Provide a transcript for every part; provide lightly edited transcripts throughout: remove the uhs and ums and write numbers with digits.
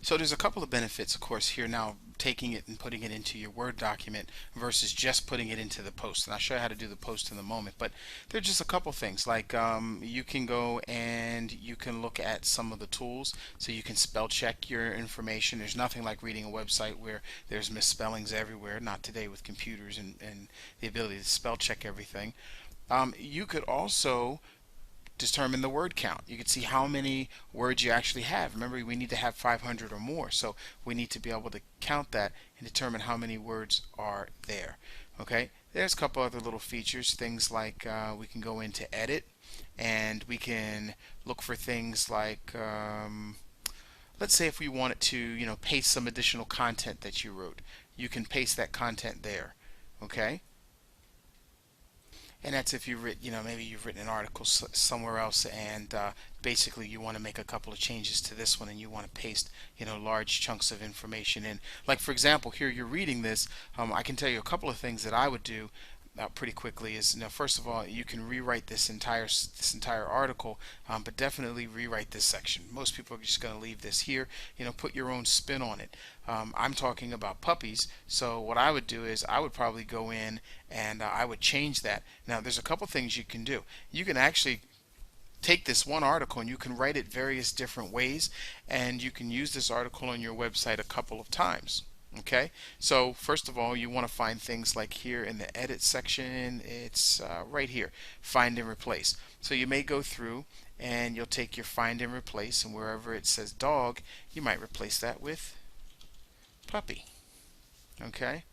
So there's a couple of benefits, of course, here now taking it and putting it into your Word document versus just putting it into the post. And I'll show you how to do the post in a moment. But there's just a couple things like you can go and you can look at some of the tools so you can spell check your information. There's nothing like reading a website where there's misspellings everywhere, not today with computers and the ability to spell check everything. You could also determine the word count. You can see how many words you actually have. Remember, we need to have 500 or more, so we need to be able to count that and determine how many words are there. Okay, there's a couple other little features, things like we can go into edit and we can look for things like let's say if we wanted to paste some additional content that you wrote, you can paste that content there. Okay, and that's if you've written, maybe you've written an article somewhere else, and basically you want to make a couple of changes to this one, and you want to paste, large chunks of information in. Like for example, here you're reading this. I can tell you a couple of things that I would do pretty quickly. Is first of all, you can rewrite this entire article, but definitely rewrite this section. Most people are just going to leave this here. Put your own spin on it. I'm talking about puppies, so what I would do is I would probably go in and I would change that. Now, there's a couple things you can do. You can actually take this one article and you can write it various different ways, and you can use this article on your website a couple of times. Okay, so first of all, you want to find things like here in the edit section. It's right here, find and replace. So you may go through and you'll take your find and replace, and wherever it says dog, you might replace that with puppy. Okay,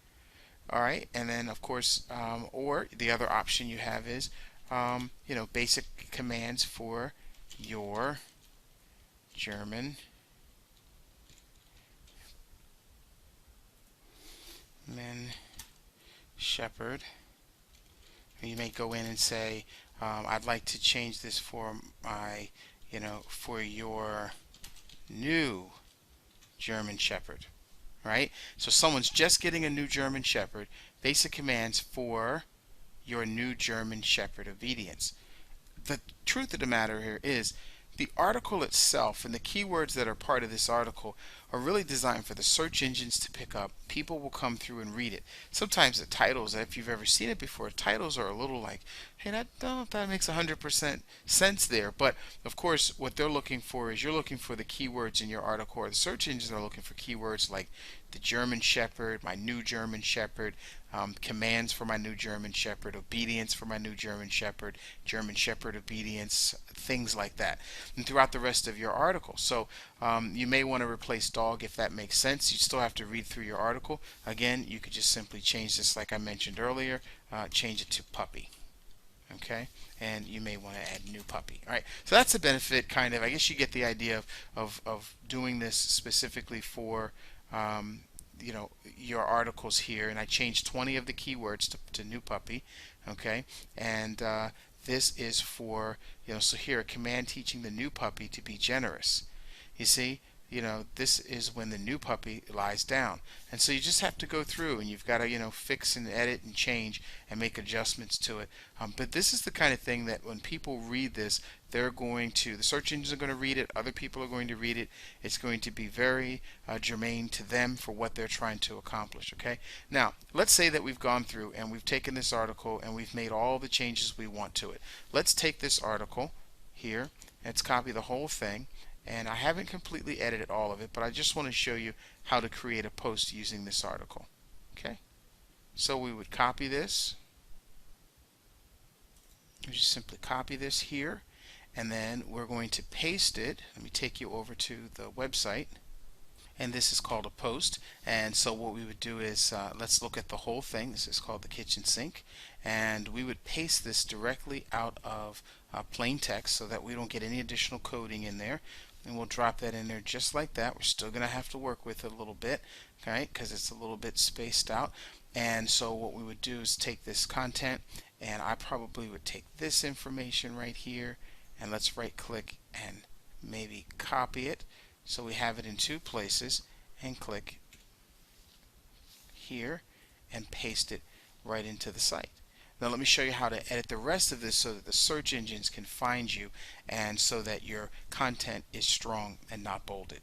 all right, and then of course, or the other option you have is basic commands for your German Shepherd. You may go in and say, I'd like to change this for my, for your new German Shepherd, right? So someone's just getting a new German Shepherd. Basic commands for your new German Shepherd obedience. The truth of the matter here is the article itself and the keywords that are part of this article are really designed for the search engines to pick up. People will come through and read it. Sometimes the titles, if you've ever seen it before, titles are a little like, hey, that makes 100% sense there. But of course, what they're looking for is you're looking for the keywords in your article, or the search engines are looking for keywords like the German Shepherd, my new German Shepherd, commands for my new German Shepherd, obedience for my new German Shepherd obedience, things like that, and throughout the rest of your article. So you may want to replace dog if that makes sense. You still have to read through your article. Again, you could just simply change this like I mentioned earlier, change it to puppy. Okay, and you may want to add new puppy. All right, so that's a benefit, kind of. I guess you get the idea of doing this specifically for your articles here. And I changed 20 of the keywords to new puppy. Okay, and this is for so here, a command teaching the new puppy to be generous. You see, this is when the new puppy lies down. And so you just have to go through and you've got to, fix and edit and change and make adjustments to it. But this is the kind of thing that when people read this, the search engines are going to read it, other people are going to read it. It's going to be very germane to them for what they're trying to accomplish. Okay. Now, let's say that we've gone through and we've taken this article and we've made all the changes we want to it. Let's take this article here, let's copy the whole thing. And I haven't completely edited all of it, but I just want to show you how to create a post using this article. Okay, so we would copy this. We just simply copy this here, and then we're going to paste it. Let me take you over to the website, and this is called a post. And so what we would do is let's look at the whole thing. This is called the kitchen sink, and we would paste this directly out of plain text so that we don't get any additional coding in there. And we'll drop that in there just like that. We're still going to have to work with it a little bit, okay, because it's a little bit spaced out. And so what we would do is take this content, and I probably would take this information right here, and let's right click and maybe copy it so we have it in two places, and click here and paste it right into the site. Now let me show you how to edit the rest of this so that the search engines can find you and so that your content is strong and not bolded.